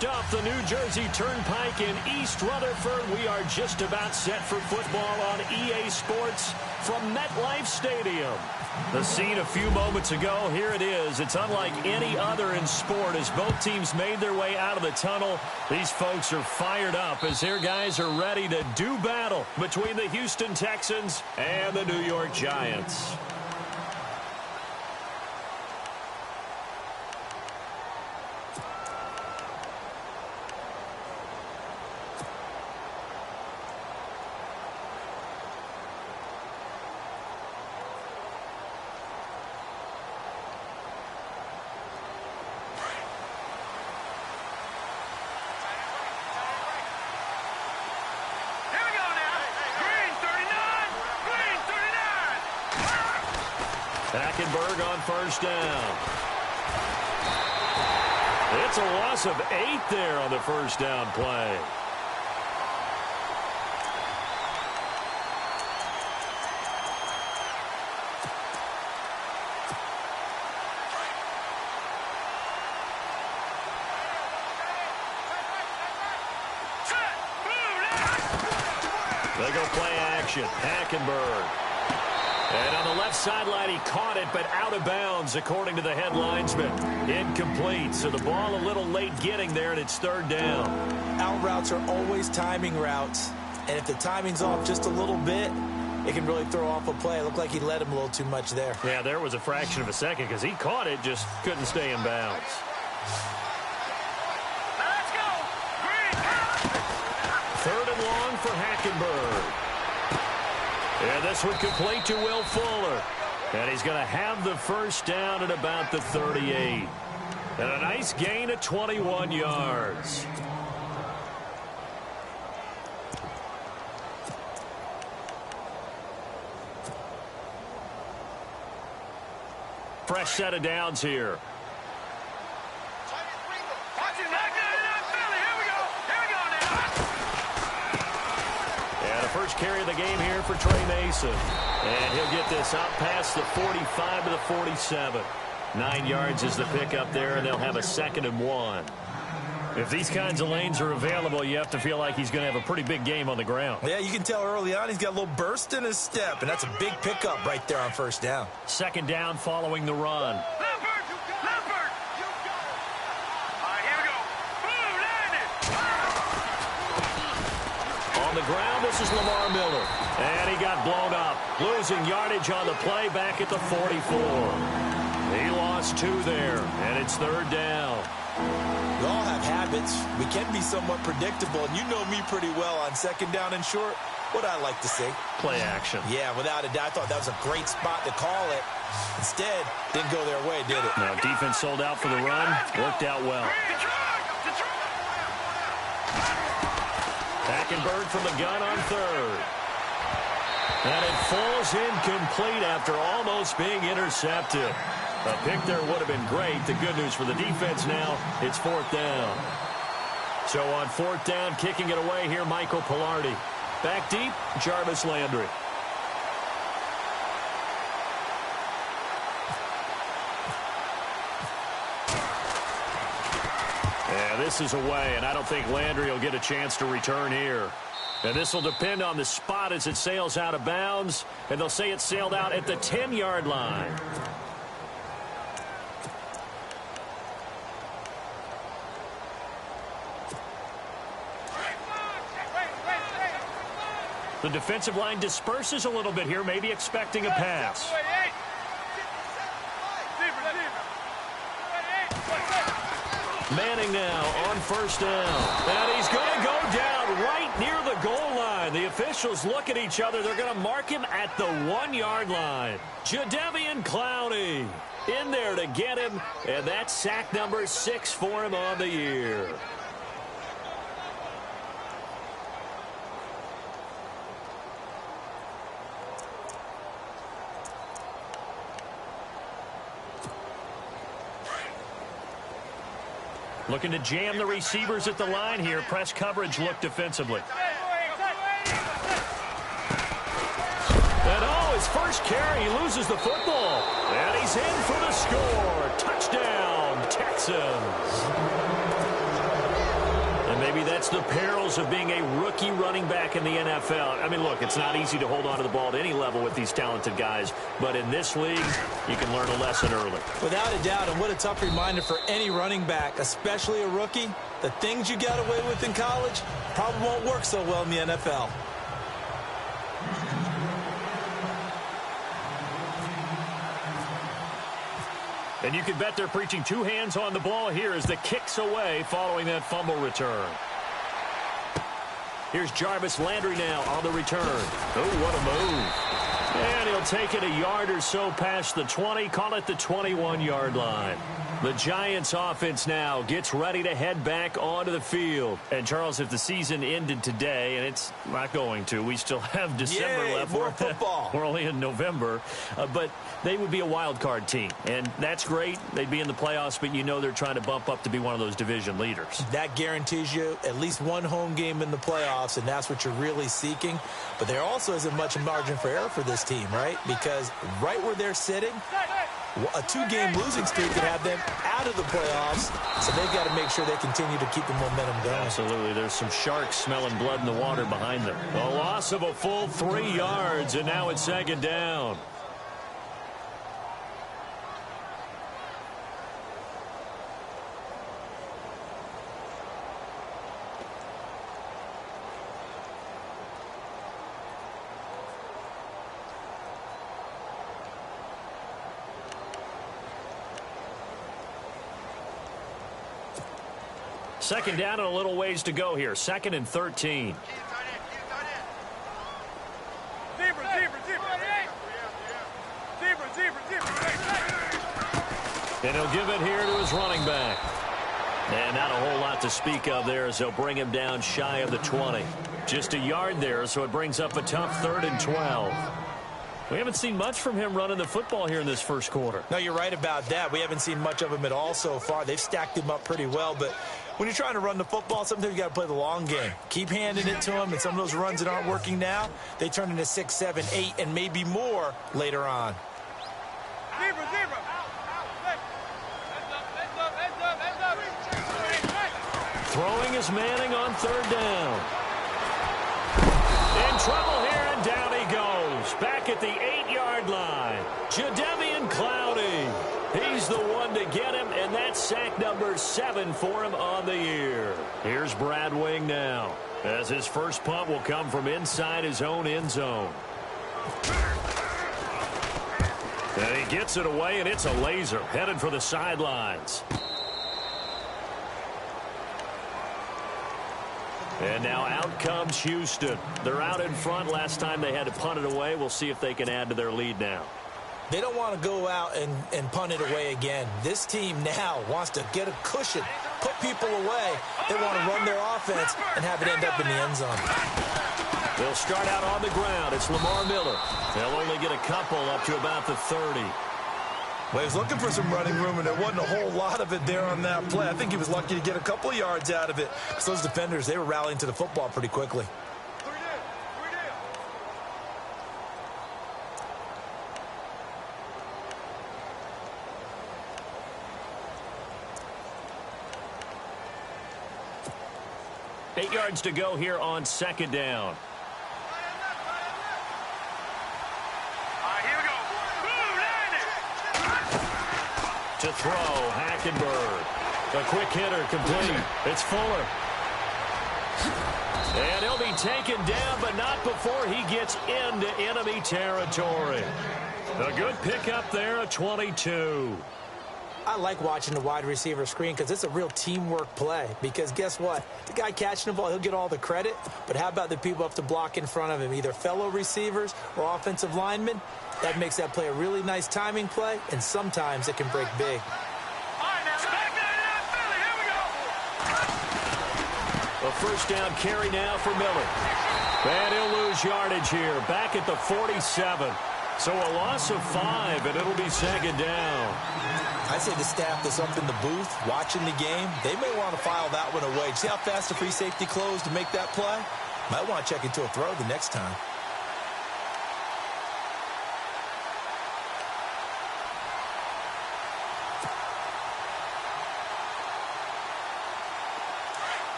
Just off the New Jersey Turnpike in East Rutherford, we are just about set for football on EA Sports from MetLife Stadium. The scene a few moments ago, here it is. It's unlike any other in sport as both teams made their way out of the tunnel. These folks are fired up as their guys are ready to do battle between the Houston Texans and the New York Giants. Hackenberg on first down. It's a loss of 8 there on the first down play. They go play action. Hackenberg. And on the left sideline, he caught it, but out of bounds, according to the head linesman. Incomplete, so the ball a little late getting there, and it's third down. Out routes are always timing routes, and if the timing's off just a little bit, it can really throw off a play. It looked like he let him a little too much there. Yeah, there was a fraction of a second because he caught it, just couldn't stay in bounds. Let's go! Third and long for Hackenberg. And this one complete to Will Fuller. And he's going to have the first down at about the 38. And a nice gain of 21 yards. Fresh set of downs here. First carry of the game here for Trey Mason. And he'll get this out past the 45 to the 47. 9 yards is the pickup there, and they'll have a 2nd and 1. If these kinds of lanes are available, you have to feel like he's going to have a pretty big game on the ground. Yeah, you can tell early on he's got a little burst in his step, and that's a big pickup right there on first down. 2nd down following the run. On the ground, this is Lamar Miller. And he got blown up. Losing yardage on the play back at the 44. He lost 2 there, and it's third down. We all have habits. We can be somewhat predictable, and you know me pretty well on 2nd down and short. What I like to say? Play action. Yeah, without a doubt. I thought that was a great spot to call it. Instead, didn't go their way, did it? Now, defense sold out for the run. Worked out well. Hackenberg from the gun on third. And it falls incomplete after almost being intercepted. A pick there would have been great. The good news for the defense now, it's 4th down. So on 4th down, kicking it away here, Michael Pilardi. Back deep, Jarvis Landry. This is away, and I don't think Landry will get a chance to return here. And this will depend on the spot as it sails out of bounds, and they'll say it sailed out at the 10-yard line. The defensive line disperses a little bit here, maybe expecting a pass. Manning now on first down. And he's going to go down right near the goal line. The officials look at each other. They're going to mark him at the 1-yard line. Jadeveon Clowney in there to get him. And that's sack number 6 for him on the year. Looking to jam the receivers at the line here. Press coverage look defensively. And oh, his first carry, he loses the football. And he's in for the score. Touchdown, Texans. that's the perils of being a rookie running back in the NFL. I mean, look, it's not easy to hold on to the ball at any level with these talented guys, but in this league, you can learn a lesson early. Without a doubt, and what a tough reminder for any running back, especially a rookie. The things you got away with in college probably won't work so well in the NFL. And you can bet they're preaching two hands on the ball here as the kick's away following that fumble return. Here's Jarvis Landry now on the return. Oh, what a move. And he'll take it a yard or so past the 20, call it the 21-yard line. The Giants offense now gets ready to head back onto the field. And, Charles, if the season ended today, and it's not going to, we still have December left. More football. We're only in November. But they would be a wild card team. And that's great. They'd be in the playoffs, but you know they're trying to bump up to be one of those division leaders. That guarantees you at least one home game in the playoffs, and that's what you're really seeking. But there also isn't much margin for error for this team, right? Because right where they're sitting, a two-game losing streak could have them out of the playoffs, so they've got to make sure they continue to keep the momentum going. Absolutely. There's some sharks smelling blood in the water behind them. A loss of a full 3 yards, and now it's second down. Second down and a little ways to go here. 2nd and 13. And he'll give it here to his running back. And not a whole lot to speak of there as they'll bring him down shy of the 20. Just a yard there, so it brings up a tough 3rd and 12. We haven't seen much from him running the football here in this first quarter. No, you're right about that. We haven't seen much of him at all so far. They've stacked him up pretty well, but when you're trying to run the football, sometimes you got to play the long game. Keep handing it to him, and some of those runs that aren't working now, they turn into 6, 7, 8, and maybe more later on. Throwing is Manning on 3rd down. In trouble here, and down he goes. Back at the 8-yard line. Jadeveon Clowney. He's the one to get him, and that's sack number 7 for him on the year. Here's Brad Wing now, as his first punt will come from inside his own end zone. And he gets it away, and it's a laser, headed for the sidelines. And now out comes Houston. They're out in front. Last time they had to punt it away. We'll see if they can add to their lead now. They don't want to go out and punt it away again. This team now wants to get a cushion, put people away. They want to run their offense and have it end up in the end zone. They'll start out on the ground. It's Lamar Miller. They'll only get a couple up to about the 30. Well, he was looking for some running room, and there wasn't a whole lot of it there on that play. I think he was lucky to get a couple of yards out of it. So those defenders, they were rallying to the football pretty quickly. Eight yards to go here on 2nd down. To throw, Hackenberg. A quick hitter complete. It's Fuller. And he'll be taken down, but not before he gets into enemy territory. A good pickup there at 22. I like watching the wide receiver screen because it's a real teamwork play. Because guess what? The guy catching the ball, he'll get all the credit. But how about the people up to block in front of him, either fellow receivers or offensive linemen? That makes that play a really nice timing play, and sometimes it can break big. A first down carry now for Miller. And he'll lose yardage here, back at the 47. So a loss of 5, and it'll be 2nd down. I say the staff that's up in the booth watching the game, they may want to file that one away. See how fast the free safety closed to make that play? Might want to check into a throw the next time.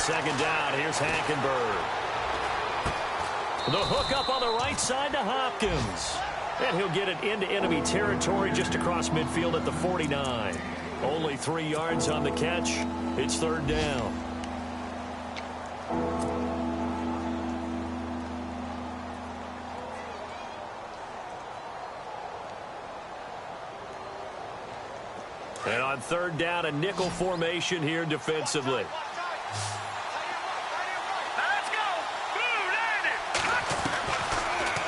second down, here's Hackenberg. The hook up on the right side to Hopkins. And he'll get it into enemy territory just across midfield at the 49. Only 3 yards on the catch. It's third down. And on third down, a nickel formation here defensively.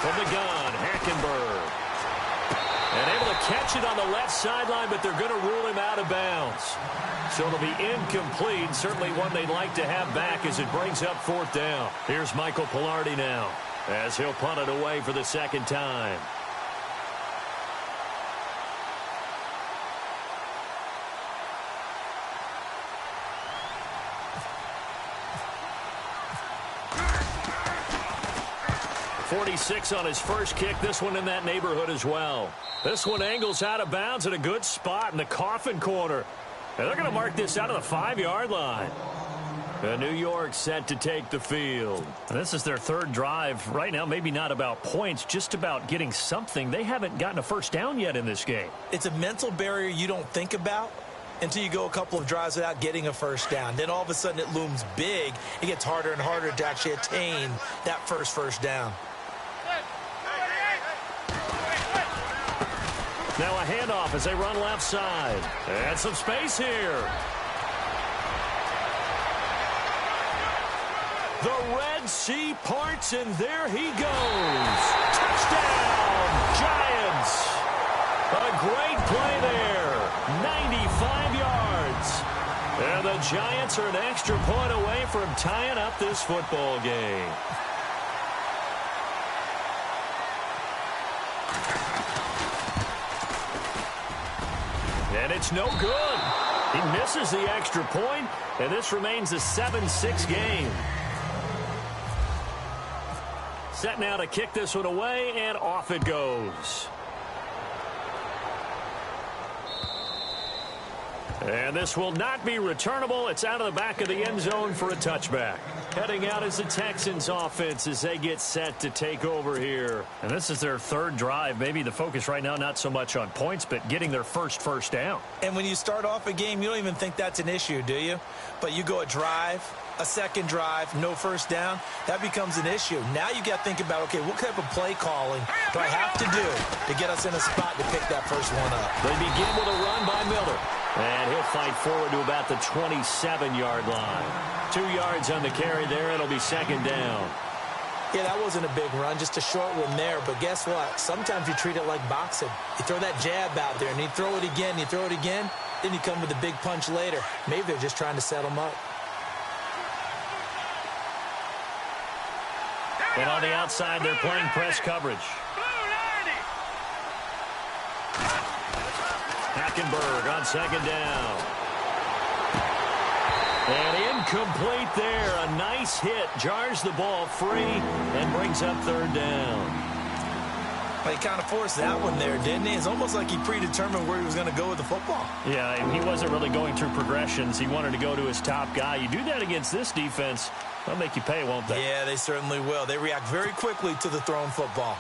From the gun, Hackenberg. And able to catch it on the left sideline, but they're going to rule him out of bounds. So it'll be incomplete. Certainly one they'd like to have back as it brings up fourth down. Here's Michael Pilardi now as he'll punt it away for the second time. .46 on his first kick. This one in that neighborhood as well. This one angles out of bounds at a good spot in the coffin corner. And they're going to mark this out of the 5-yard line. And New York set to take the field. And this is their third drive. Right now, maybe not about points, just about getting something. They haven't gotten a first down yet in this game. It's a mental barrier you don't think about until you go a couple of drives without getting a first down. Then all of a sudden it looms big. It gets harder and harder to actually attain that first down. Now a handoff as they run left side. And some space here. The Red Sea parts, and there he goes. Touchdown, Giants. A great play there. 95 yards. And the Giants are an extra point away from tying up this football game. And it's no good. He misses the extra point, and this remains a 7-6 game. Set now to kick this one away, and off it goes. And this will not be returnable. It's out of the back of the end zone for a touchback. Heading out is the Texans offense as they get set to take over here. And this is their third drive. Maybe the focus right now not so much on points, but getting their first down. And when you start off a game, you don't even think that's an issue, do you? But you go a drive, a second drive, no first down, that becomes an issue. Now you got to think about, okay, what type of play calling do I have to do to get us in a spot to pick that first one up? They begin with a run by Miller. And he'll fight forward to about the 27-yard line. 2 yards on the carry there. It'll be second down. Yeah, that wasn't a big run, just a short one there. But guess what? Sometimes you treat it like boxing. You throw that jab out there, and you throw it again, you throw it again, then you come with a big punch later. Maybe they're just trying to set them up. And on the outside, they're playing press coverage. Hackenberg on second down. And incomplete there. A nice hit. Jars the ball free and brings up third down. Well, he kind of forced that one there, didn't he? It's almost like he predetermined where he was going to go with the football. Yeah, he wasn't really going through progressions. He wanted to go to his top guy. You do that against this defense, they'll make you pay, won't they? Yeah, they certainly will. They react very quickly to the thrown football.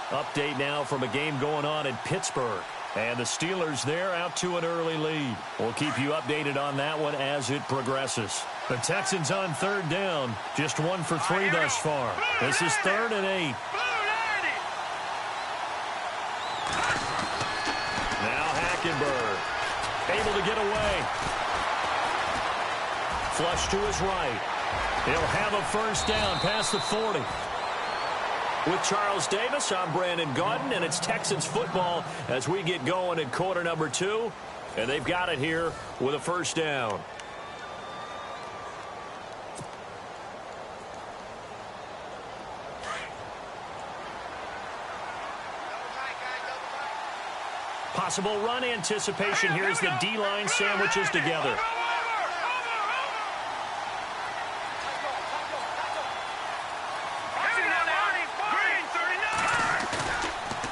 Update now from a game going on in Pittsburgh. And the Steelers there out to an early lead. We'll keep you updated on that one as it progresses. The Texans on third down. Just 1 for 3 thus far. This is 3rd and 8. Now Hackenberg. Able to get away. Flush to his right. He'll have a first down past the 40. With Charles Davis, I'm Brandon Gaudin, and it's Texans football as we get going in quarter number 2. And they've got it here with a first down. Possible run anticipation here as the D-line sandwiches together.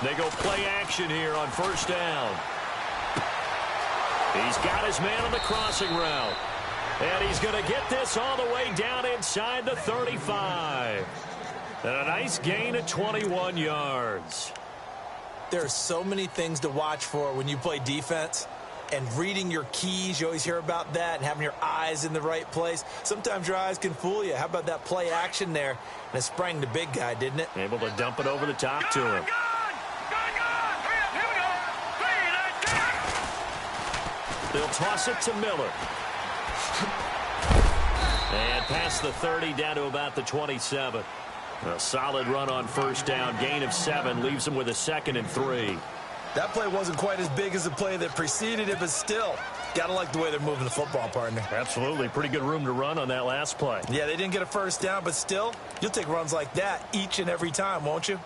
They go play action here on first down. He's got his man on the crossing route. And he's going to get this all the way down inside the 35. And a nice gain of 21 yards. There are so many things to watch for when you play defense. And reading your keys, you always hear about that, and having your eyes in the right place. Sometimes your eyes can fool you. How about that play action there? And it sprang the big guy, didn't it? Able to dump it over the top to him. They'll toss it to Miller. And past the 30, down to about the 27. A solid run on first down. Gain of 7 leaves them with a 2nd and 3. That play wasn't quite as big as the play that preceded it, but still, got to like the way they're moving the football, partner. Absolutely. Pretty good room to run on that last play. Yeah, they didn't get a first down, but still, you'll take runs like that each and every time, won't you?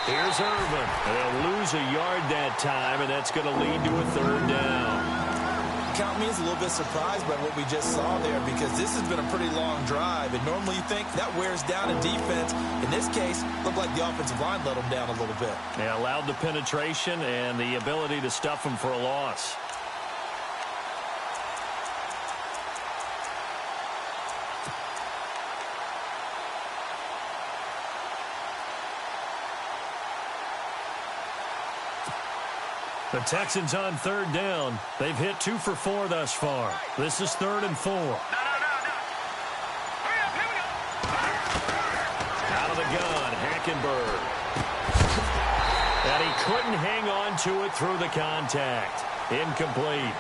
Here's Irvin. They'll lose a yard that time, and that's going to lead to a 3rd down. Count me as a little bit surprised by what we just saw there, because this has been a pretty long drive, and normally you think that wears down a defense. In this case, looked like the offensive line let them down a little bit. They allowed the penetration and the ability to stuff them for a loss. The Texans on 3rd down. They've hit 2 for 4 thus far. This is 3rd and 4. Out of the gun, Hackenberg. And he couldn't hang on to it through the contact. Incomplete.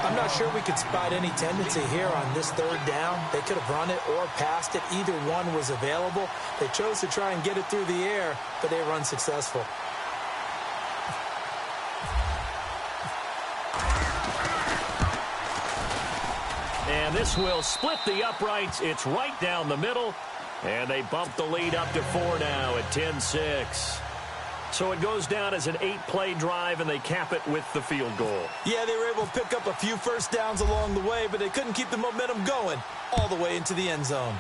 I'm not sure we could spot any tendency here on this 3rd down. They could have run it or passed it. Either one was available. They chose to try and get it through the air, but they were unsuccessful. And this will split the uprights. It's right down the middle. And they bump the lead up to 4 now at 10-6. So it goes down as an 8-play drive, and they cap it with the field goal. Yeah, they were able to pick up a few first downs along the way, but they couldn't keep the momentum going all the way into the end zone.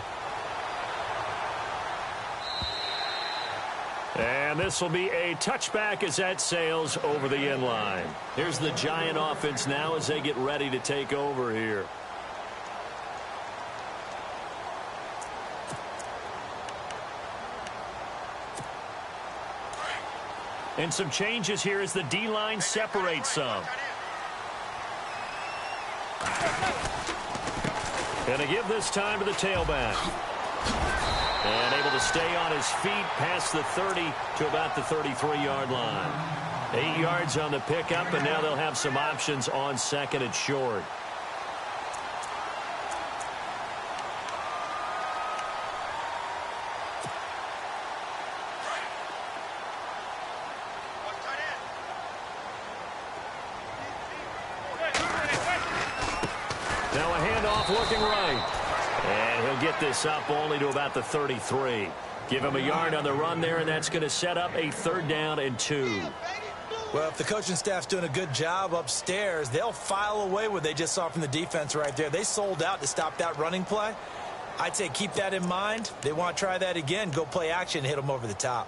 And this will be a touchback as that sails over the end line. Here's the Giant offense now as they get ready to take over here. And some changes here as the D-line separates some. Going to give this time to the tailback. And able to stay on his feet past the 30 to about the 33-yard line. 8 yards on the pickup, and now they'll have some options on 2nd and short. Now a handoff looking right. And he'll get this up only to about the 33. Give him a yard on the run there, and that's going to set up a 3rd down and 2. Well, if the coaching staff's doing a good job upstairs, they'll file away what they just saw from the defense right there. They sold out to stop that running play. I'd say keep that in mind. They want to try that again. Go play action and hit them over the top.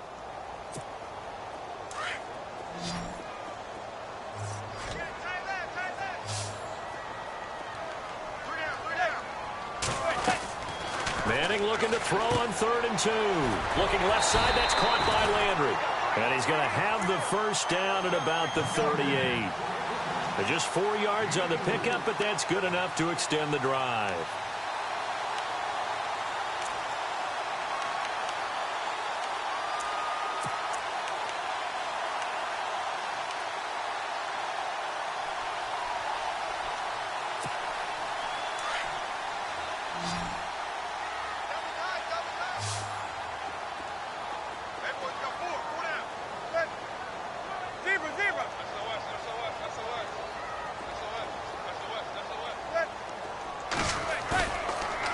Manning looking to throw on 3rd and 2. Looking left side, that's caught by Landry. And he's going to have the first down at about the 38. They're just 4 yards on the pickup, but that's good enough to extend the drive.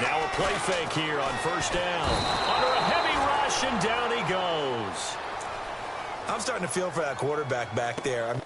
Now a play fake here on first down. Under a heavy rush, and down he goes. I'm starting to feel for that quarterback back there.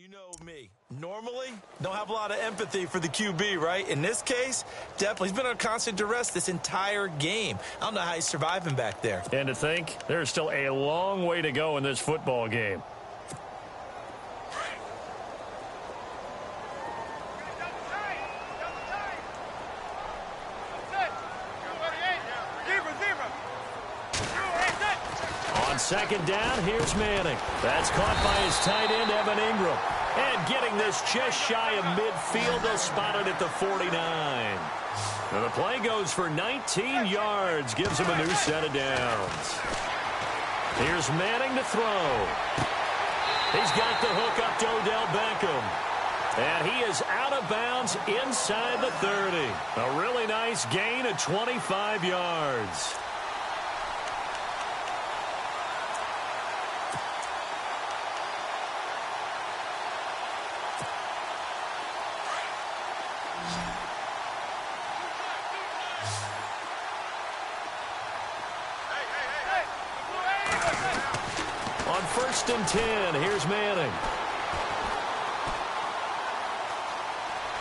You know me. Normally, don't have a lot of empathy for the QB, right? In this case, definitely. He's been on constant duress this entire game. I don't know how he's surviving back there. And to think, there's still a long way to go in this football game. Second down, here's Manning. That's caught by his tight end, Evan Ingram. And getting this just shy of midfield, they'll spot it at the 49. Now the play goes for 19 yards, gives him a new set of downs. Here's Manning to throw. He's got the hook up to Odell Beckham. And he is out of bounds inside the 30. A really nice gain of 25 yards. On 1st and 10, here's Manning.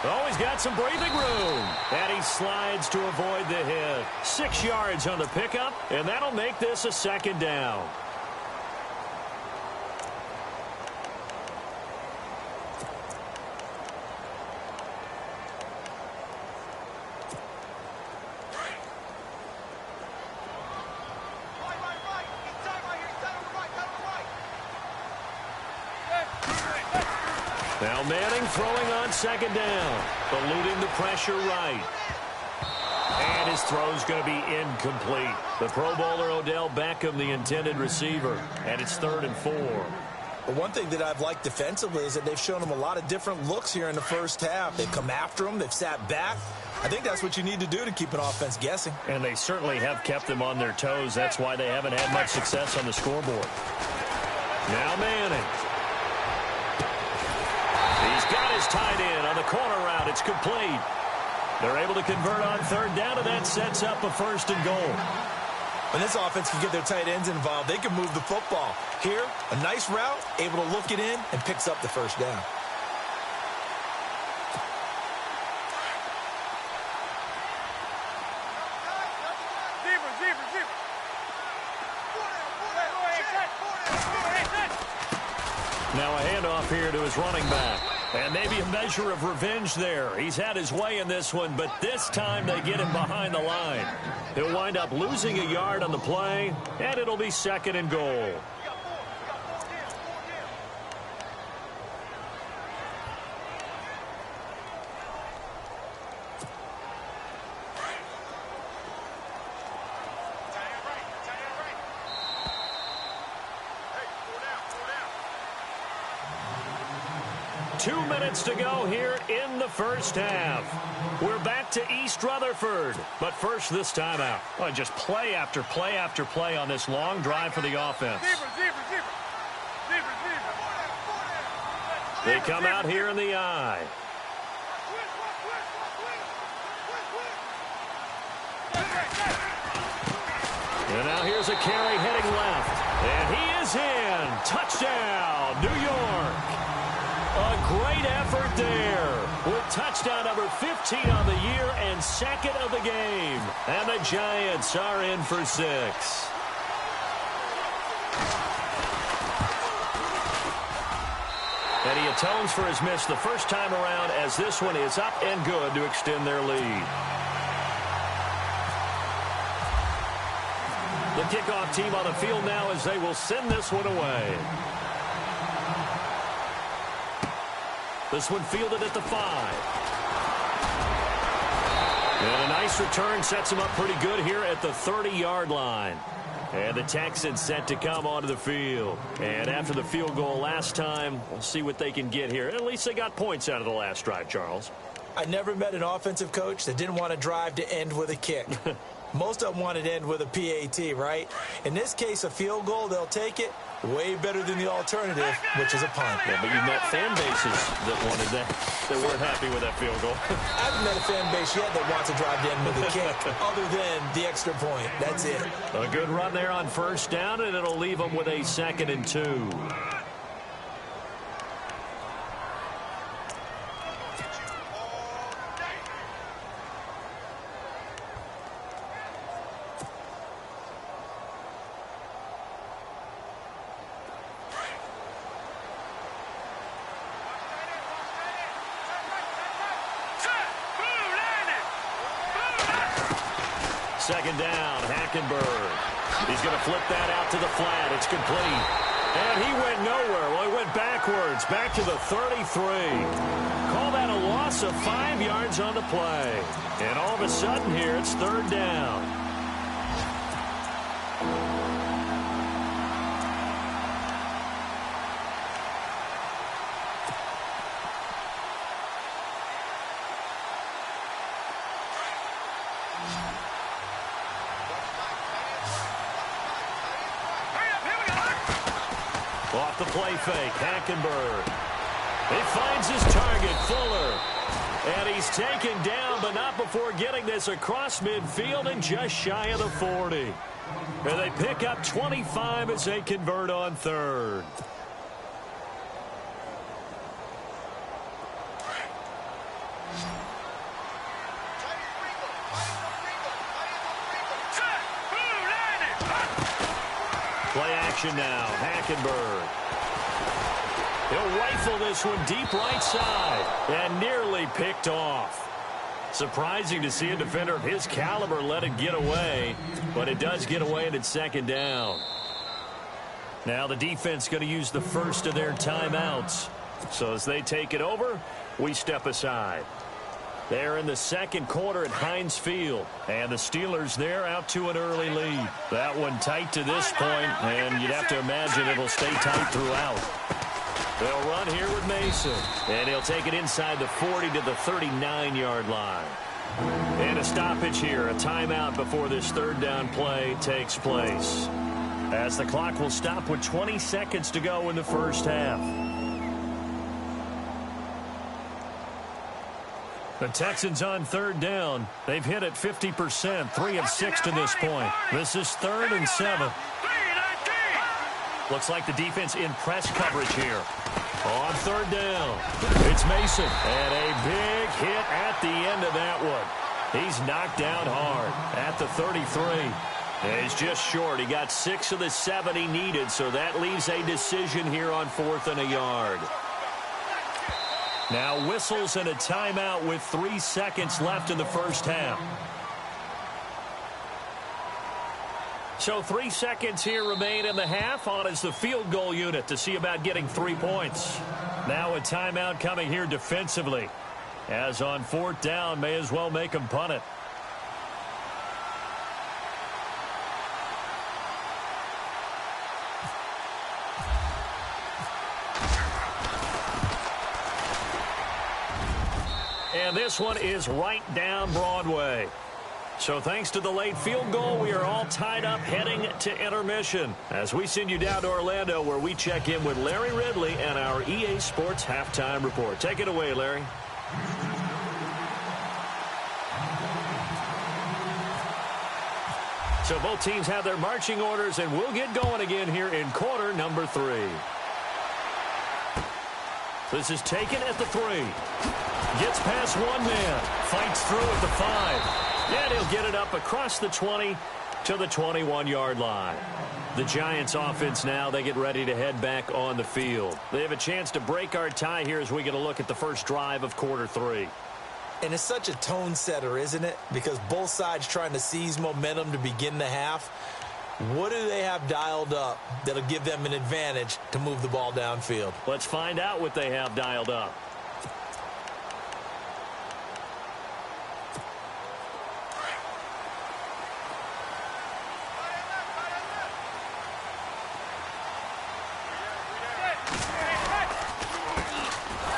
Oh, he's got some breathing room. And he slides to avoid the hit. 6 yards on the pickup, and that'll make this a second down. Now Manning throwing on second down, eluding the pressure right. And his throw's going to be incomplete. The Pro Bowler Odell Beckham, the intended receiver, and it's 3rd and 4. But one thing that I've liked defensively is that they've shown him a lot of different looks here in the first half. They've come after him. They've sat back. I think that's what you need to do to keep an offense guessing. And they certainly have kept them on their toes. That's why they haven't had much success on the scoreboard. Now Manning. He's got his tight end on the corner route. It's complete. They're able to convert on 3rd down, and that sets up a 1st and goal. When this offense can get their tight ends involved, they can move the football. Here, a nice route, able to look it in, and picks up the 1st down. Now a handoff here to his running back. And maybe a measure of revenge there. He's had his way in this one, but this time they get him behind the line. He'll wind up losing a yard on the play, and it'll be 2nd and goal. Two minutes to go here in the first half. We're back to East Rutherford. But first, this timeout. Oh, just play after play after play on this long drive for the offense. They come out here in the eye. And now here's a carry heading left. And he is in. Touchdown, New York. A great effort there with touchdown number 15 on the year and 2nd of the game. And the Giants are in for 6. And he atones for his miss the first time around as this one is up and good to extend their lead. The kickoff team on the field now as they will send this one away. This one fielded at the 5. And a nice return sets him up pretty good here at the 30-yard line. And the Texans set to come onto the field. And after the field goal last time, we'll see what they can get here. At least they got points out of the last drive, Charles. I never met an offensive coach that didn't want to drive to end with a kick. Most of them wanted to end with a PAT, right? In this case, a field goal, they'll take it. Way better than the alternative, which is a punt. Yeah, but you've met fan bases that wanted that weren't happy with that field goal. I haven't met a fan base yet that wants to drive to end with a kick, other than the extra point. That's it. A good run there on 1st down, and it'll leave them with a 2nd and 2. second down. Hackenberg. He's going to flip that out to the flat. It's complete. And he went nowhere. Well, he went backwards, back to the 33. Call that a loss of 5 yards on the play. And all of a sudden here, it's third down. Off the play fake, Hackenberg. He finds his target, Fuller. And he's taken down, but not before getting this across midfield and just shy of the 40. And they pick up 25 as they convert on third. Play action now, Hackenberg. He'll rifle this one deep right side and nearly picked off. Surprising to see a defender of his caliber let it get away, but it does get away and it's second down. Now the defense going to use the first of their timeouts. So as they take it over, we step aside. They're in the second quarter at Heinz Field, and the Steelers there out to an early lead. That one tight to this point, and you'd have to imagine it'll stay tight throughout. They'll run here with Mason, and he'll take it inside the 40 to the 39-yard line. And a stoppage here, a timeout before this third down play takes place, as the clock will stop with 20 seconds to go in the first half. The Texans on third down. They've hit it 50%, 3 of 6 to this point. This is 3rd and 7. Looks like the defense in press coverage here. On third down, it's Mason. And a big hit at the end of that one. He's knocked down hard at the 33. And he's just short. He got 6 of the 7 he needed, so that leaves a decision here on 4th and a yard. Now whistles and a timeout with 3 seconds left in the first half. So 3 seconds here remain in the half. On is the field goal unit to see about getting 3 points. Now a timeout coming here defensively. As on 4th down, may as well make them punt it. And this one is right down Broadway. So thanks to the late field goal, we are all tied up heading to intermission as we send you down to Orlando, where we check in with Larry Ridley and our EA Sports Halftime Report. Take it away, Larry. So both teams have their marching orders, and we'll get going again here in quarter number 3. This is taken at the 3. Gets past one man. Fights through at the 5. And he'll get it up across the 20 to the 21-yard line. The Giants offense now, they get ready to head back on the field. They have a chance to break our tie here as we get a look at the first drive of quarter 3. And it's such a tone setter, isn't it? Because both sides trying to seize momentum to begin the half. What do they have dialed up that'll give them an advantage to move the ball downfield? Let's find out what they have dialed up.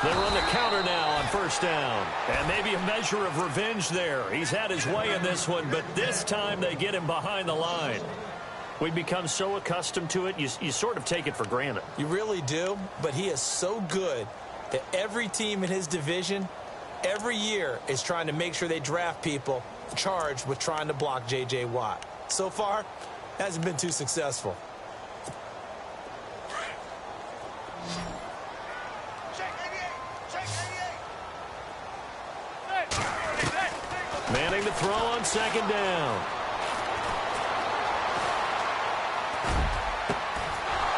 They run the counter now on first down. And maybe a measure of revenge there. He's had his way in this one, but this time they get him behind the line. We become so accustomed to it, you sort of take it for granted. You really do, but he is so good that every team in his division, every year, is trying to make sure they draft people charged with trying to block J.J. Watt. So far, hasn't been too successful. Manning to throw on second down.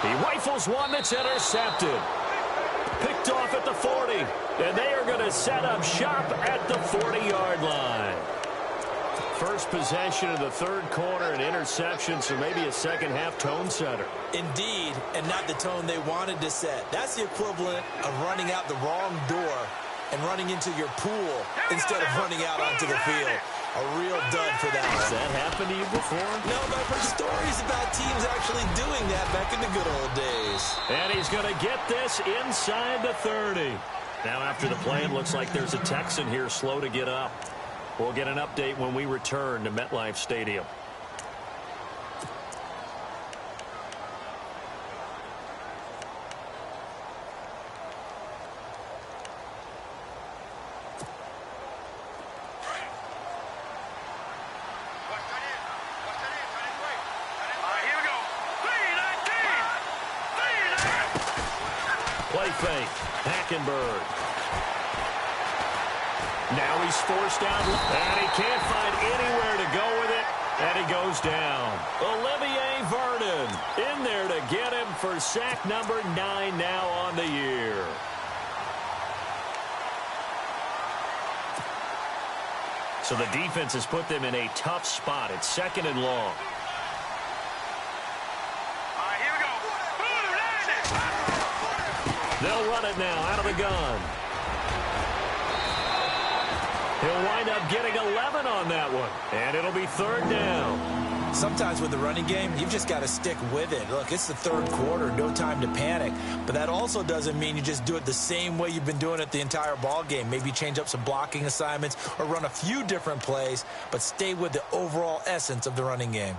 He rifles one that's intercepted. Picked off at the 40. And they are going to set up shop at the 40-yard line. First possession of the third quarter, an interception, so maybe a second-half tone setter. Indeed, and not the tone they wanted to set. That's the equivalent of running out the wrong door and running into your pool instead of running out onto the field. A real dud for that. Has that happened to you before? No, but I've heard stories about teams actually doing that back in the good old days. And he's going to get this inside the 30. Now after the play, it looks like there's a Texan here slow to get up. We'll get an update when we return to MetLife Stadium. Play fake. Hackenberg. Now he's forced out, and he can't find anywhere to go with it, and he goes down. Olivier Vernon in there to get him for sack number 9 now on the year. So the defense has put them in a tough spot. It's 2nd and long. They'll run it now out of the gun. He'll wind up getting 11 on that one, and it'll be 3rd down. Sometimes with the running game, you've just got to stick with it. Look, it's the 3rd quarter, no time to panic. But that also doesn't mean you just do it the same way you've been doing it the entire ball game. Maybe change up some blocking assignments or run a few different plays, but stay with the overall essence of the running game.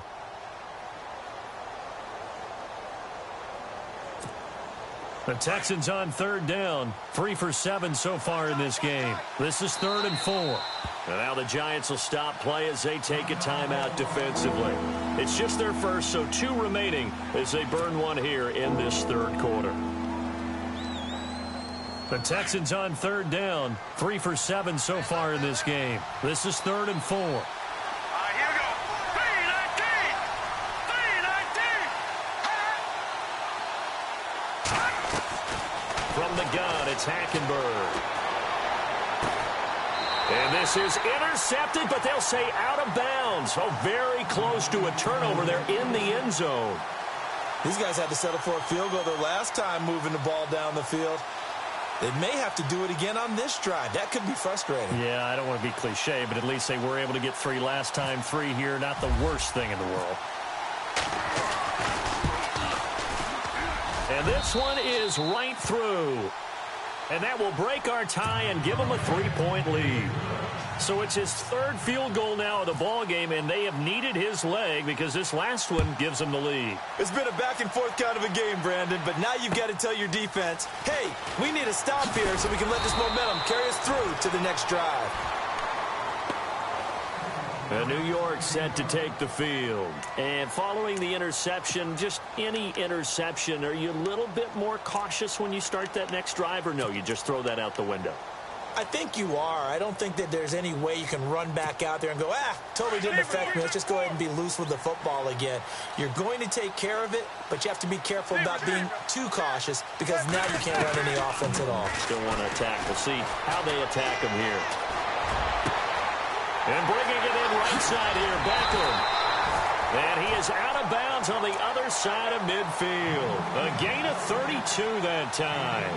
The Texans on 3rd down, 3 for 7 so far in this game. This is 3rd and 4. And now the Giants will stop play as they take a timeout defensively. It's just their first, so 2 remaining as they burn one here in this 3rd quarter. The Texans on 3rd down, 3 for 7 so far in this game. This is 3rd and 4. From the gun, it's Hackenberg. And this is intercepted, but they'll say out of bounds. Oh, very close to a turnover there in the end zone. These guys had to settle for a field goal their last time moving the ball down the field. They may have to do it again on this drive. That could be frustrating. Yeah, I don't want to be cliche, but at least they were able to get 3 last time. 3 here, not the worst thing in the world. And this one is right through. And that will break our tie and give them a 3-point lead. So it's his 3rd field goal now of the ball game, and they have needed his leg because this last one gives them the lead. It's been a back-and-forth kind of a game, Brandon, but now you've got to tell your defense, hey, we need a stop here so we can let this momentum carry us through to the next drive. And New York set to take the field. And following the interception, just any interception, are you a little bit more cautious when you start that next drive, or no, you just throw that out the window? I think you are. I don't think that there's any way you can run back out there and go, totally didn't affect me. Let's just go ahead and be loose with the football again. You're going to take care of it, but you have to be careful about being too cautious because now you can't run any offense at all. Still want to attack. We'll see how they attack them here. And bringing it in right side here, Beckham. And he is out of bounds on the other side of midfield. A gain of 32 that time.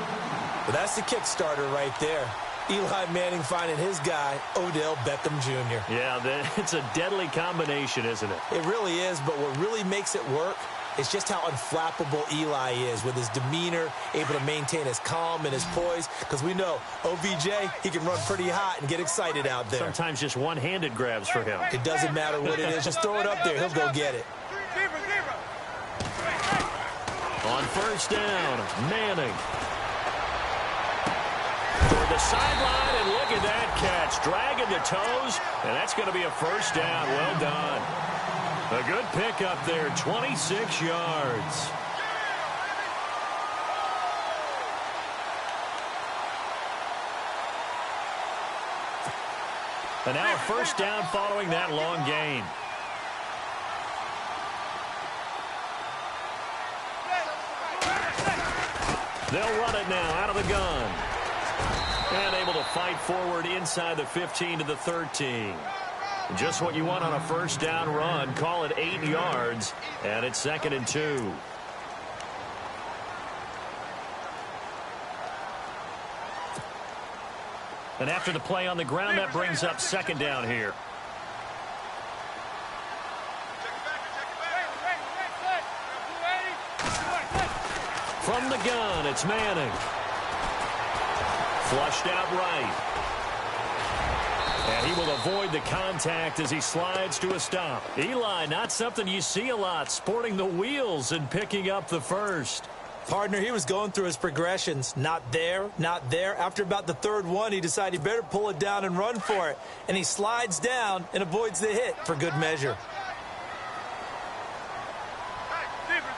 But that's the kickstarter right there. Eli Manning finding his guy, Odell Beckham Jr. Yeah, it's a deadly combination, isn't it? It really is, but what really makes it work is just how unflappable Eli is with his demeanor, able to maintain his calm and his poise, because we know OBJ, he can run pretty hot and get excited out there. Sometimes just one-handed grabs for him. It doesn't matter what it is. Just throw it up there. He'll go get it. On 1st down, Manning. Toward the sideline, and look at that catch. Dragging the toes, and that's going to be a 1st down. Well done. A good pickup there, 26 yards. And now a 1st down following that long gain. They'll run it now out of the gun. And able to fight forward inside the 15 to the 13. Just what you want on a first down run. Call it 8 yards, and it's 2nd and 2. And after the play on the ground, that brings up 2nd down here. From the gun, it's Manning. Flushed out right. And he will avoid the contact as he slides to a stop. Eli, not something you see a lot, sporting the wheels and picking up the first. Partner, he was going through his progressions. Not there, not there. After about the 3rd one, he decided he better pull it down and run for it. And he slides down and avoids the hit for good measure.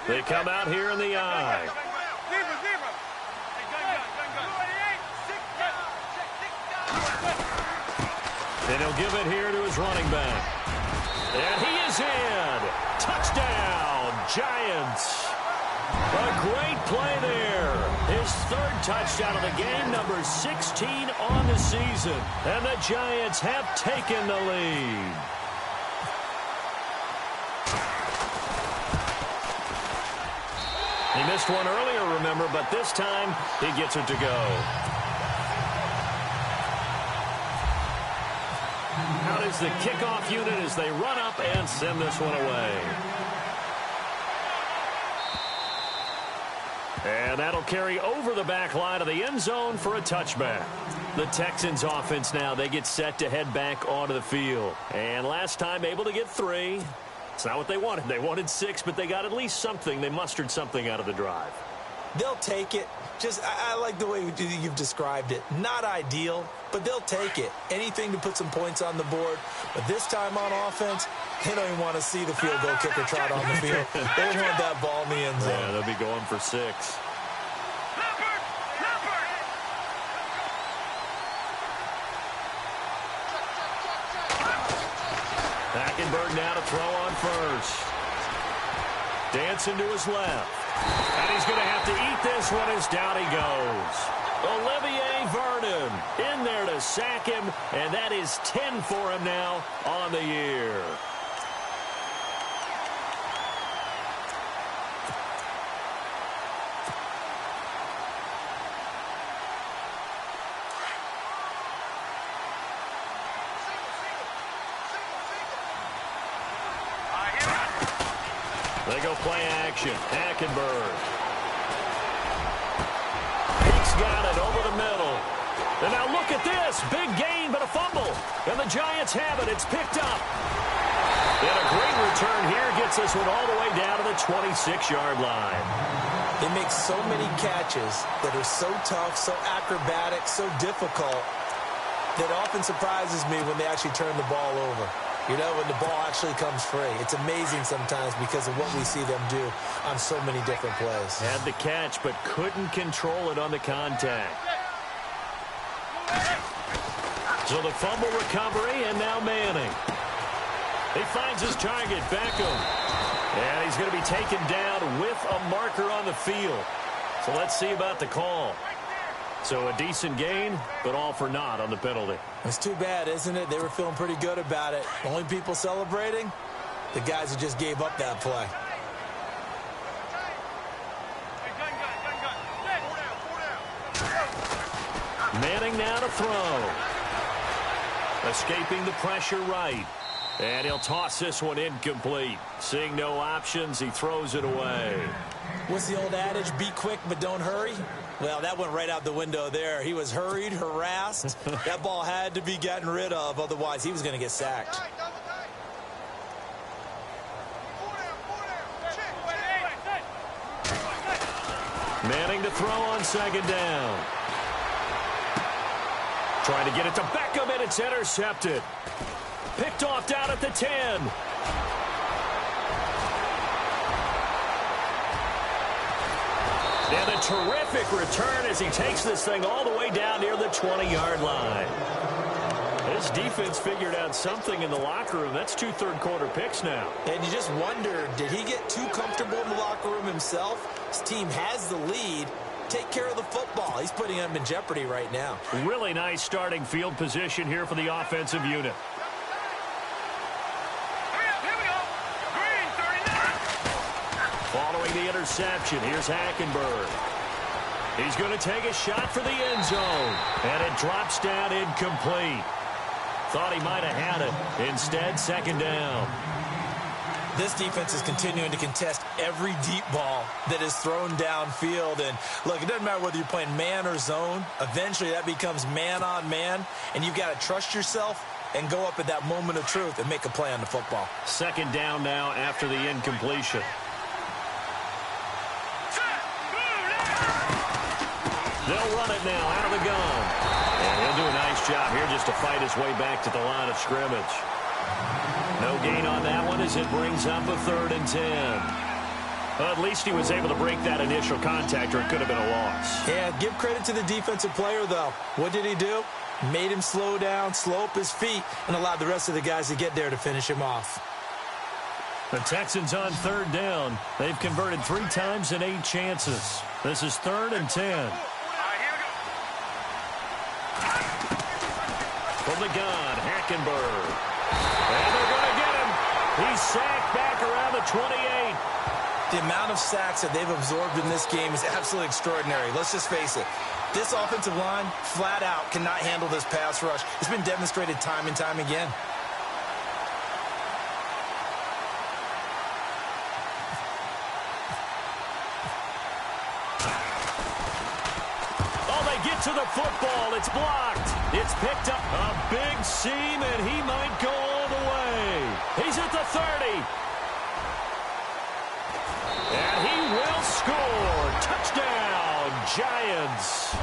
They come out here in the eye. And he'll give it here to his running back. And he is in. Touchdown, Giants. A great play there. His 3rd touchdown of the game, number 16 on the season. And the Giants have taken the lead. He missed one earlier, remember, but this time he gets it to go. Out is the kickoff unit as they run up and send this one away. And that'll carry over the back line of the end zone for a touchback. The Texans offense now, they get set to head back onto the field. And last time able to get 3. It's not what they wanted. They wanted 6, but they got at least something. They mustered something out of the drive. They'll take it. Just, I like the way you've described it. Not ideal, but they'll take it. Anything to put some points on the board. But this time on offense, they don't even want to see the field goal kicker trot on the field. They want that ball in the end zone. Yeah, they'll be going for 6. Hackenberg now to throw on first. Dancing to his left. And he's going to have to eat this one as down he goes. Olivier Vernon in there to sack him, and that is 10 for him now on the year. They go play action. Hackenberg. He's got it over the middle. And now look at this. Big gain, but a fumble. And the Giants have it. It's picked up. And a great return here gets this one all the way down to the 26-yard line. They make so many catches that are so tough, so acrobatic, so difficult, that often surprises me when they actually turn the ball over. You know, when the ball actually comes free. It's amazing sometimes because of what we see them do on so many different plays. Had the catch, but couldn't control it on the contact. So the fumble recovery, and now Manning. He finds his target, Beckham. And he's going to be taken down with a marker on the field. So let's see about the call. So a decent gain, but all for naught on the penalty. It's too bad, isn't it? They were feeling pretty good about it. Only people celebrating, the guys who just gave up that play. Manning now to throw. Escaping the pressure right. And he'll toss this one incomplete. Seeing no options, he throws it away. What's the old adage? Be quick, but don't hurry. Well, that went right out the window there. He was hurried, harassed. That ball had to be gotten rid of. Otherwise, he was going to get sacked. Manning to throw on 2nd down. Trying to get it to Beckham, and it's intercepted. Picked off down at the 10. And a terrific return as he takes this thing all the way down near the 20-yard line. This defense figured out something in the locker room. That's 2 third-quarter picks now. And you just wonder, did he get too comfortable in the locker room himself? His team has the lead. Take care of the football. He's putting them in jeopardy right now. Really nice starting field position here for the offensive unit. interception. Here's Hackenberg. He's going to take a shot for the end zone. And it drops down incomplete. Thought he might have had it. Instead, second down. This defense is continuing to contest every deep ball that is thrown downfield. And, look, it doesn't matter whether you're playing man or zone. Eventually, that becomes man on man. And you've got to trust yourself and go up at that moment of truth and make a play on the football. Second down now after the incompletion. They'll run it now out of the gun. And he'll do a nice job here just to fight his way back to the line of scrimmage. No gain on that one as it brings up a 3rd and 10. Well, at least he was able to break that initial contact, or it could have been a loss. Yeah, give credit to the defensive player, though. What did he do? Made him slow down, slow up his feet, and allowed the rest of the guys to get there to finish him off. The Texans on 3rd down. They've converted 3 times in 8 chances. This is 3rd and 10. From the gun, Hackenberg. And they're going to get him. He's sacked back around the 28. The amount of sacks that they've absorbed in this game is absolutely extraordinary. Let's just face it. This offensive line, flat out, cannot handle this pass rush. It's been demonstrated time and time again. Oh, they get to the football. It's blocked. It's picked up. A big seam, and he might go all the way. He's at the 30. And he will score. Touchdown, Giants.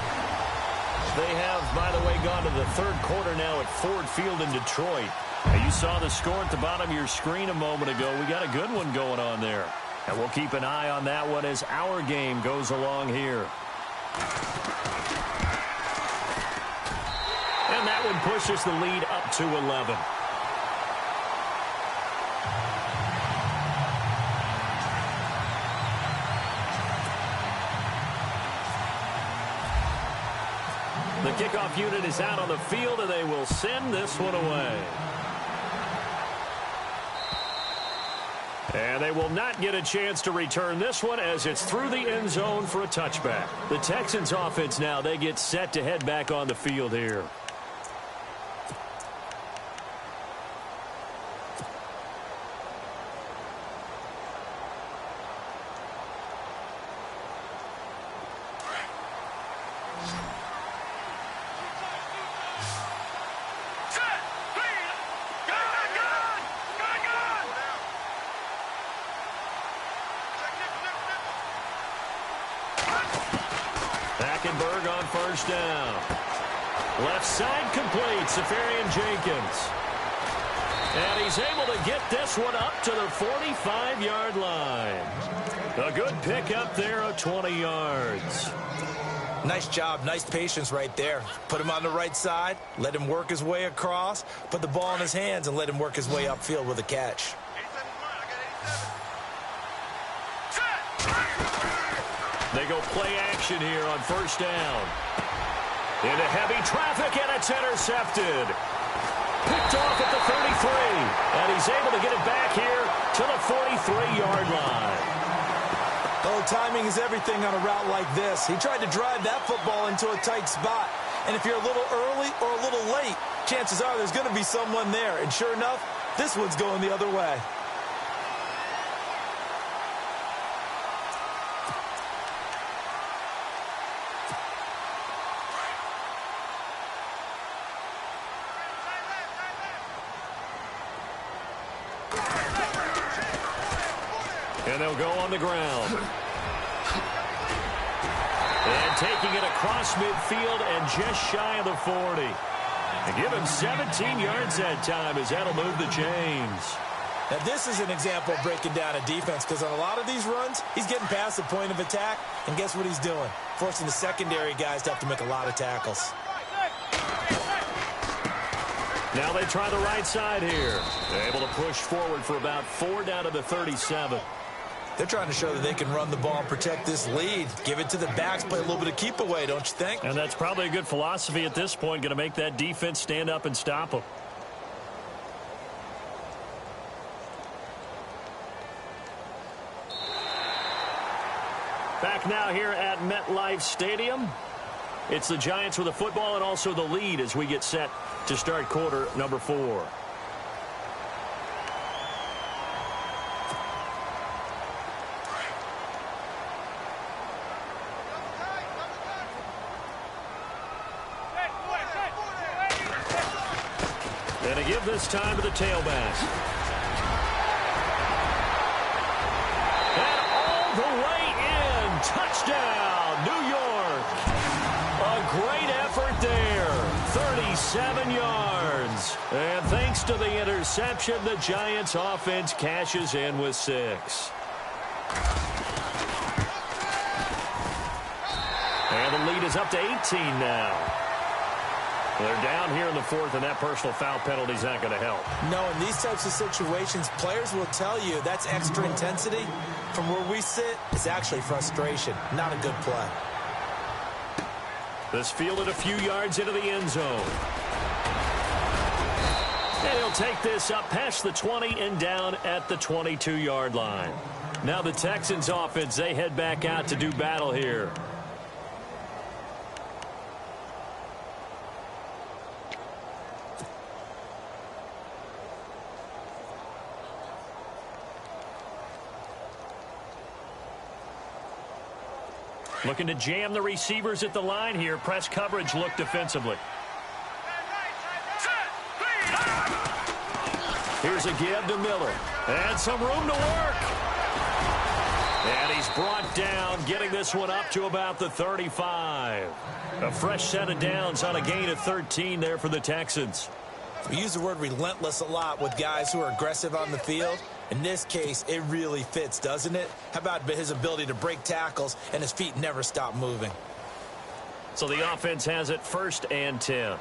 They have, by the way, gone to the 3rd quarter now at Ford Field in Detroit. Now, you saw the score at the bottom of your screen a moment ago. We got a good one going on there. And we'll keep an eye on that one as our game goes along here. And that one pushes the lead up to 11. The kickoff unit is out on the field, and they will send this one away. And they will not get a chance to return this one as it's through the end zone for a touchback. The Texans offense now, they get set to head back on the field here. Hackenberg on 1st down. Left side complete, Safarian Jenkins. And he's able to get this one up to the 45-yard line. A good pickup there of 20 yards. Nice job, nice patience right there. Put him on the right side, let him work his way across, put the ball in his hands, and let him work his way upfield with a catch. They go play action here on 1st down. Into heavy traffic, and it's intercepted. Picked off at the 33, and he's able to get it back here to the 43-yard line. Oh, timing is everything on a route like this. He tried to drive that football into a tight spot. And if you're a little early or a little late, chances are there's going to be someone there. And sure enough, this one's going the other way. And they'll go on the ground. And taking it across midfield and just shy of the 40. And give him 17 yards that time as that'll move the chains. Now, this is an example of breaking down a defense because on a lot of these runs, he's getting past the point of attack, and guess what he's doing? Forcing the secondary guys to have to make a lot of tackles. Now they try the right side here. They're able to push forward for about 4 down to the 37. They're trying to show that they can run the ball and protect this lead. Give it to the backs, play a little bit of keep away, don't you think? And that's probably a good philosophy at this point, going to make that defense stand up and stop them. back now here at MetLife Stadium. It's the Giants with the football and also the lead as we get set to start quarter number 4. And to give this time to the tailback. And all the way in. Touchdown, New York. A great effort there. 37 yards. And thanks to the interception, the Giants offense cashes in with 6. And the lead is up to 18 now. They're down here in the 4th, and that personal foul penalty is not going to help. No, in these types of situations, players will tell you that's extra intensity. From where we sit, it's actually frustration, not a good play. This fielded a few yards into the end zone. And he'll take this up past the 20 and down at the 22-yard line. Now the Texans offense, they head back out to do battle here. Looking to jam the receivers at the line here. Press coverage look defensively. Here's a give to Miller. And some room to work. And he's brought down, getting this one up to about the 35. A fresh set of downs on a gain of 13 there for the Texans. We use the word relentless a lot with guys who are aggressive on the field. In this case, it really fits, doesn't it? How about his ability to break tackles and his feet never stop moving? So the offense has it 1st and 10.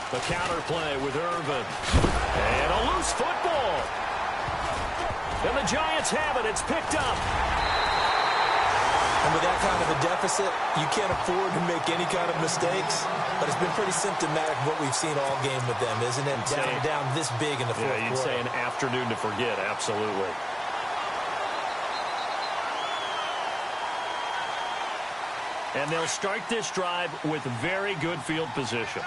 The counter play with Irvin. And a loose football. And the Giants have it. It's picked up. And with that kind of a deficit, you can't afford to make any kind of mistakes. But it's been pretty symptomatic of what we've seen all game with them, isn't it? Down this big in the 4th quarter. Yeah, you'd say an afternoon to forget, absolutely. And they'll start this drive with very good field position.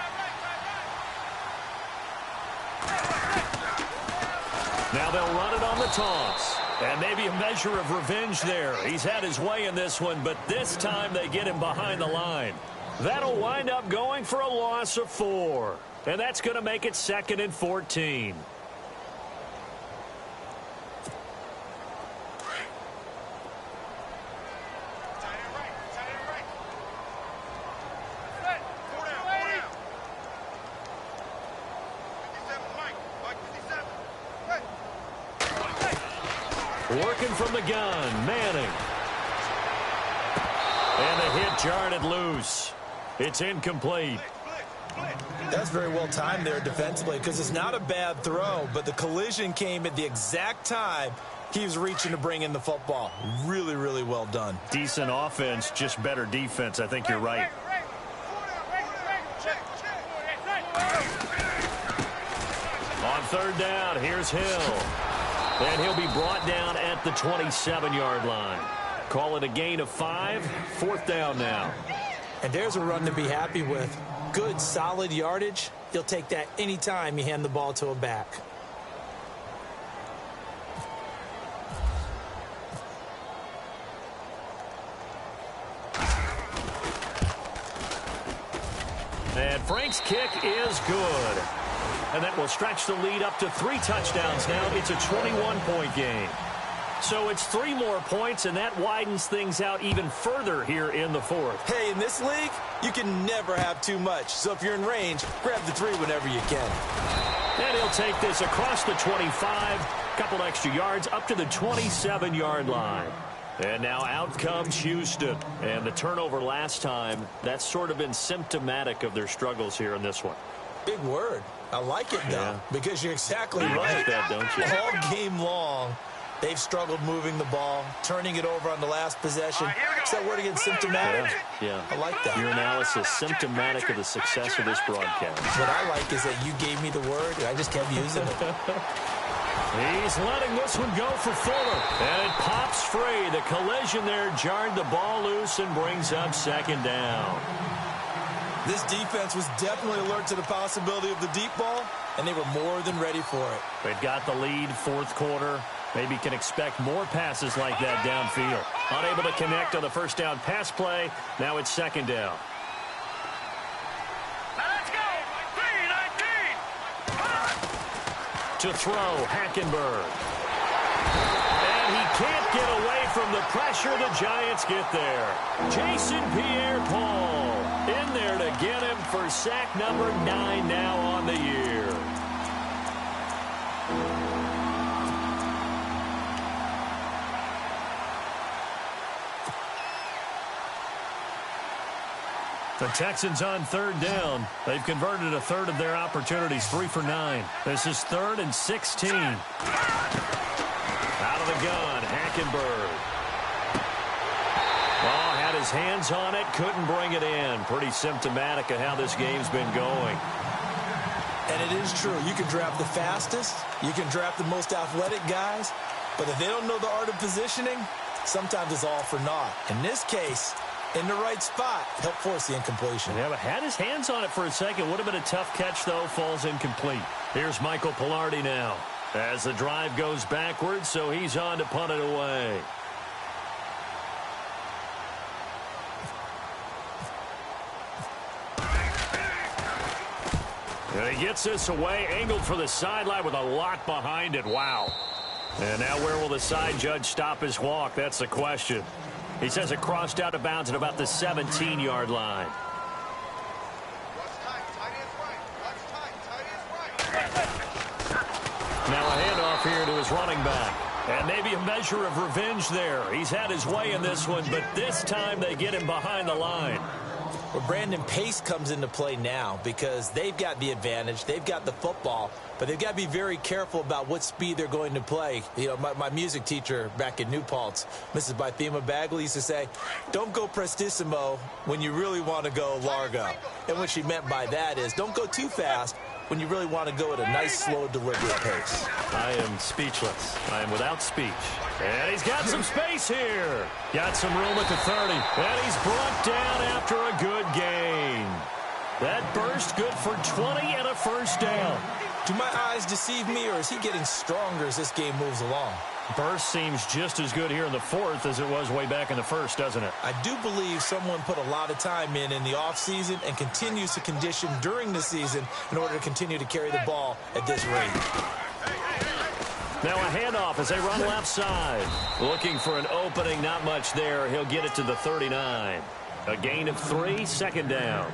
Now they'll run it on the toss. And maybe a measure of revenge there. He's had his way in this one, but this time they get him behind the line. That'll wind up going for a loss of 4. And that's going to make it 2nd and 14. Working from the gun, Manning. And the hit jarred it loose. It's incomplete. That's very well timed there defensively because it's not a bad throw, but the collision came at the exact time he was reaching to bring in the football. Really, really well done. Decent offense, just better defense. I think you're right. On 3rd down, here's Hill. And he'll be brought down at the 27-yard line. Call it a gain of 5. 4th down now. And there's a run to be happy with. Good, solid yardage. You'll take that anytime you hand the ball to a back. And Frank's kick is good. And that will stretch the lead up to 3 touchdowns now. It's a 21-point game. So it's 3 more points, and that widens things out even further here in the 4th. Hey, in this league, you can never have too much. So if you're in range, grab the 3 whenever you can. And he'll take this across the 25, couple extra yards up to the 27-yard line. And now out comes Houston. And the turnover last time, that's sort of been symptomatic of their struggles here in this one. Big word. I like it, though, because you're exactly right. That, don't you? All game long, They've struggled moving the ball, turning it over on the last possession. Is that word again, symptomatic? Yeah. I like that. Your analysis, symptomatic of the success of this broadcast. What I like is that you gave me the word, and I just kept using it. He's letting this one go for Fuller. And it pops free. The collision there jarred the ball loose and brings up second down. This defense was definitely alert to the possibility of the deep ball, and they were more than ready for it. They've got the lead, fourth quarter. Maybe can expect more passes like that downfield. Unable to connect on the first down pass play. Now it's second down. Let's go! 3-19! To throw, Hackenberg. And he can't get away from the pressure. The Giants get there. Jason Pierre-Paul in there to get him for sack number 9 now on the year. The Texans on third down. They've converted a third of their opportunities, 3 for 9. This is 3rd and 16. Out of the gun, Hackenberg. Oh, had his hands on it, couldn't bring it in. Pretty symptomatic of how this game's been going. And it is true. You can draft the fastest. You can draft the most athletic guys. But if they don't know the art of positioning, sometimes it's all for naught. In this case, in the right spot, help force the incompletion. Yeah, but had his hands on it for a second. Would have been a tough catch, though. Falls incomplete. Here's Michael Pilardi now as the drive goes backwards, so he's on to punt it away. And he gets this away, angled for the sideline with a lot behind it. Wow. And now where will the side judge stop his walk? That's the question. He says it crossed out of bounds at about the 17-yard line. Now a handoff here to his running back. And maybe a measure of revenge there. He's had his way in this one, but this time they get him behind the line. Well, Brandon, pace comes into play now because they've got the advantage. They've got the football, but they've got to be very careful about what speed they're going to play. You know, my music teacher back in New Paltz, Mrs. Bythema Bagley, used to say, don't go prestissimo when you really want to go largo. And what she meant by that is don't go too fast when you really want to go at a nice, slow, deliberate pace. I am speechless. I am without speech. And he's got some space here. Got some room at the 30. And he's brought down after a good gain. That burst good for 20 and a first down. Do my eyes deceive me, or is he getting stronger as this game moves along? Burst seems just as good here in the fourth as it was way back in the first, doesn't it? I do believe someone put a lot of time in the offseason and continues to condition during the season in order to continue to carry the ball at this rate. Now a handoff as they run left side. Looking for an opening, not much there. He'll get it to the 39. A gain of 3, second down.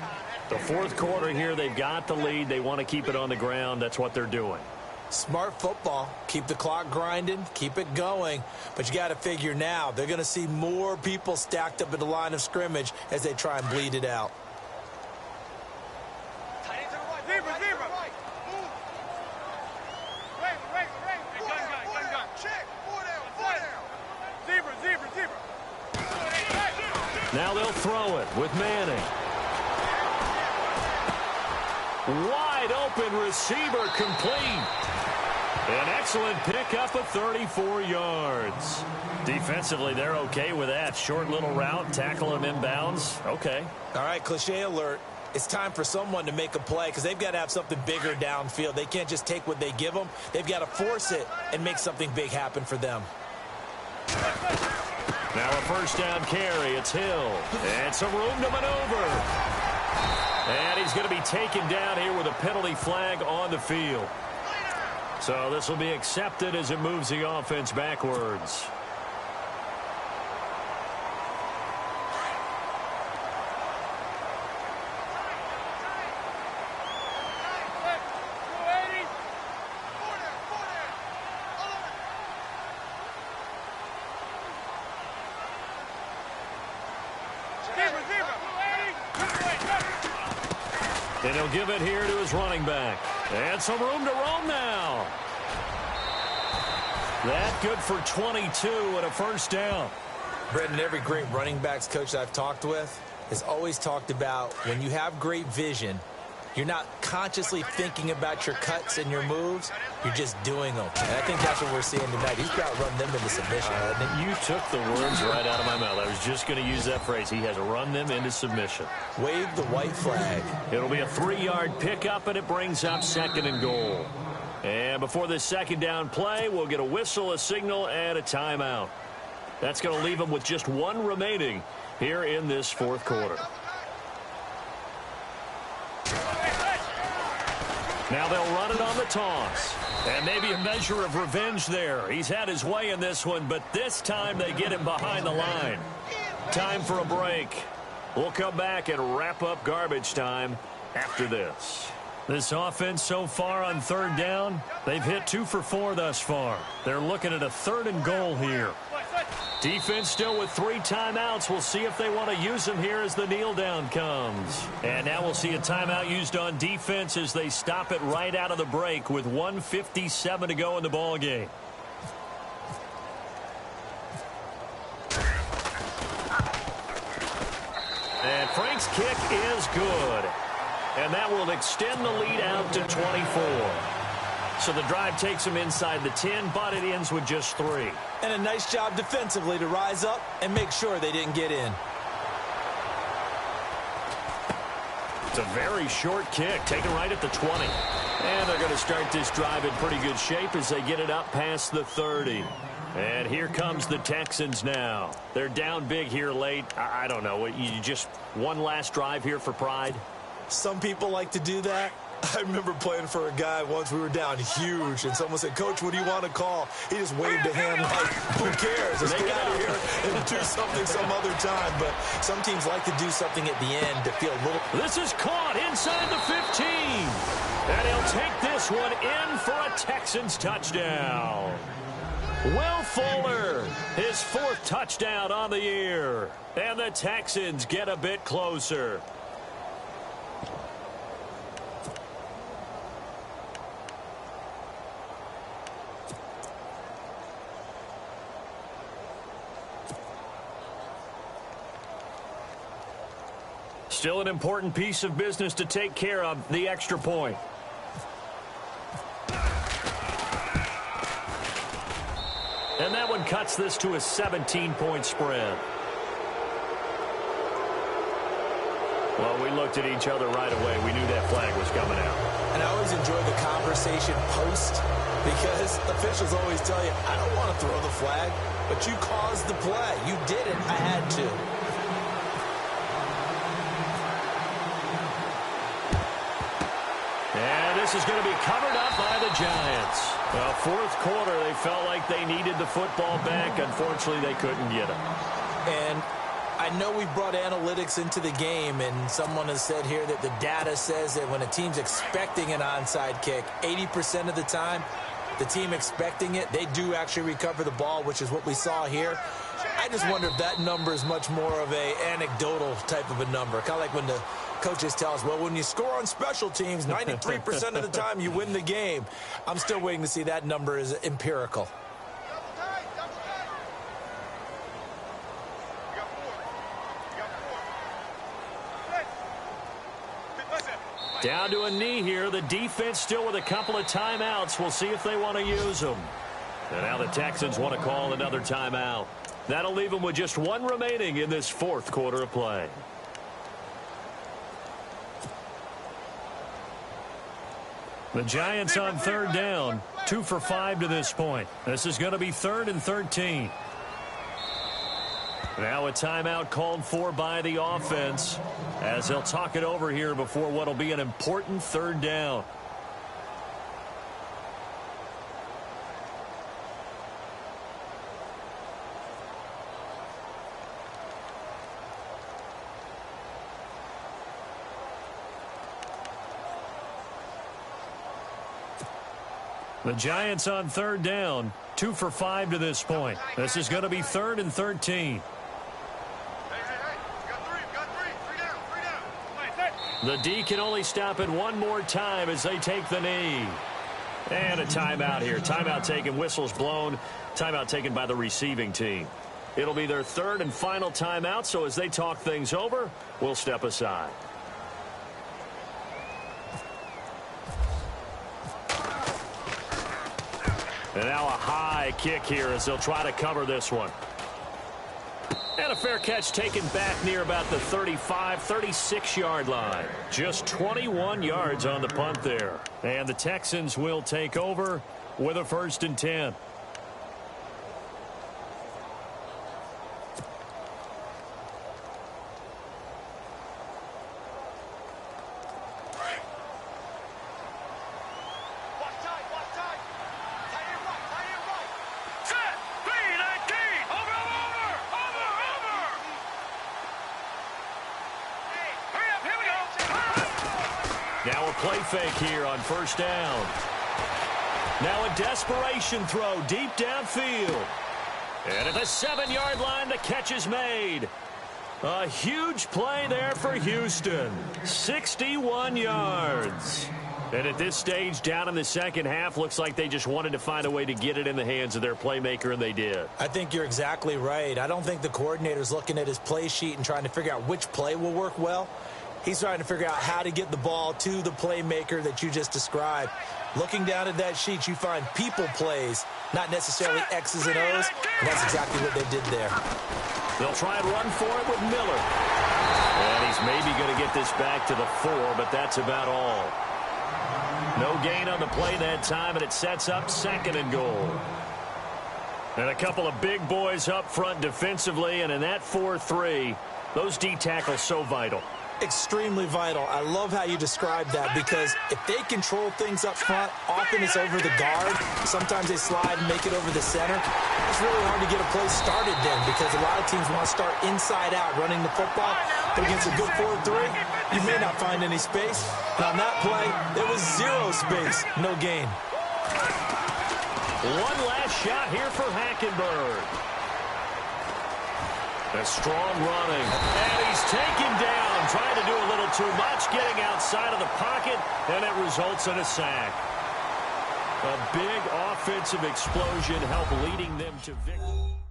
The fourth quarter here, they've got the lead. They want to keep it on the ground. That's what they're doing. Smart football. Keep the clock grinding. Keep it going. But you got to figure now, they're going to see more people stacked up at the line of scrimmage as they try and bleed it out. Zebra, zebra. Now they'll throw it with Manning. Wide open receiver complete. An excellent pickup of 34 yards. Defensively, they're okay with that. Short little route, tackle him inbounds. Okay. All right, cliche alert. It's time for someone to make a play because they've got to have something bigger downfield. They can't just take what they give them. They've got to force it and make something big happen for them. Now a first down carry. It's Hill. And some room to maneuver. And he's going to be taken down here with a penalty flag on the field. So this will be accepted as it moves the offense backwards. And he'll give it here to his running back. And some room to roam now. That good for 22 and a first down. Brendan, every great running backs coach I've talked with has always talked about when you have great vision, you're not consciously thinking about your cuts and your moves. You're just doing them. And I think that's what we're seeing tonight. He's got to run them into submission. You took the words right out of my mouth. I was just going to use that phrase. He has run them into submission. Wave the white flag. It'll be a 3-yard pickup, and it brings up 2nd and goal. And before this 2nd down play, we'll get a whistle, a signal, and a timeout. That's going to leave them with just 1 remaining here in this 4th quarter. Now they'll run it on the toss. And maybe a measure of revenge there. He's had his way in this one, but this time they get him behind the line. Time for a break. We'll come back and wrap up garbage time after this. This offense so far on 3rd down, they've hit 2 for 4 thus far. They're looking at a 3rd and goal here. Defense still with 3 timeouts. We'll see if they want to use them here as the kneel down comes. And now we'll see a timeout used on defense as they stop it right out of the break with 1:57 to go in the ball game. And Frank's kick is good. And that will extend the lead out to 24. So the drive takes them inside the 10, but it ends with just 3. And a nice job defensively to rise up and make sure they didn't get in. It's a very short kick, taken right at the 20. And they're going to start this drive in pretty good shape as they get it up past the 30. And here comes the Texans now. They're down big here late. I don't know. You just one last drive here for pride? Some people like to do that. I remember playing for a guy once. We were down huge, and someone said, "Coach, what do you want to call?" He just waved a hand like, "Who cares? Let's get out of here and do something some other time." But some teams like to do something at the end to feel a little. This is caught inside the 15. And he'll take this one in for a Texans touchdown. Will Fuller, his 4th touchdown on the year. And the Texans get a bit closer. Still an important piece of business to take care of, the extra point. And that one cuts this to a 17-point spread. Well, we looked at each other right away. We knew that flag was coming out. And I always enjoy the conversation post because officials always tell you, "I don't want to throw the flag, but you caused the play. You did it. I had to." And this is going to be covered up by the Giants. Well, 4th quarter, they felt like they needed the football back. Unfortunately, they couldn't get it. And I know we brought analytics into the game, and someone has said here that the data says that when a team's expecting an onside kick, 80% of the time, the team expecting it, they do actually recover the ball, which is what we saw here. I just wonder if that number is much more of a anecdotal type of a number. Kind of like when the coaches tell us, well, when you score on special teams, 93% of the time you win the game. I'm still waiting to see that number is empirical. Down to a knee here. The defense still with a couple of timeouts. We'll see if they want to use them. And now the Texans want to call another timeout. That'll leave them with just 1 remaining in this 4th quarter of play. The Giants on 3rd down, 2 for 5 to this point. This is going to be 3rd and 13. Now a timeout called for by the offense as they'll talk it over here before what will be an important 3rd down. The Giants on 3rd down, 2 for 5 to this point. This is going to be 3rd and 13. The D can only stop it one more time as they take the knee. And a timeout here. Timeout taken, whistles blown. Timeout taken by the receiving team. It'll be their third and final timeout, so as they talk things over, we'll step aside. And now a high kick here as they'll try to cover this one. And a fair catch taken back near about the 35, 36-yard line. Just 21 yards on the punt there. And the Texans will take over with a 1st and 10. Now a play fake here on 1st down. Now a desperation throw deep downfield. And at the 7-yard line, the catch is made. A huge play there for Houston. 61 yards. And at this stage, down in the second half, looks like they just wanted to find a way to get it in the hands of their playmaker, and they did. I think you're exactly right. I don't think the coordinator's looking at his play sheet and trying to figure out which play will work well. He's trying to figure out how to get the ball to the playmaker that you just described. Looking down at that sheet, you find people plays, not necessarily X's and O's, and that's exactly what they did there. They'll try and run for it with Miller. And he's maybe going to get this back to the 4, but that's about all. No gain on the play that time, and it sets up 2nd and goal. And a couple of big boys up front defensively, and in that 4-3, those D tackles so vital. Extremely vital. I love how you described that, because if they control things up front, often it's over the guard. Sometimes they slide and make it over the center. It's really hard to get a play started then, because a lot of teams want to start inside out running the football. But against a good 4-3, you may not find any space. And on that play, there was 0 space. No gain. One last shot here for Hackenberg. A strong running. And he's taken down, trying to do a little too much, getting outside of the pocket, and it results in a sack. A big offensive explosion helped leading them to victory.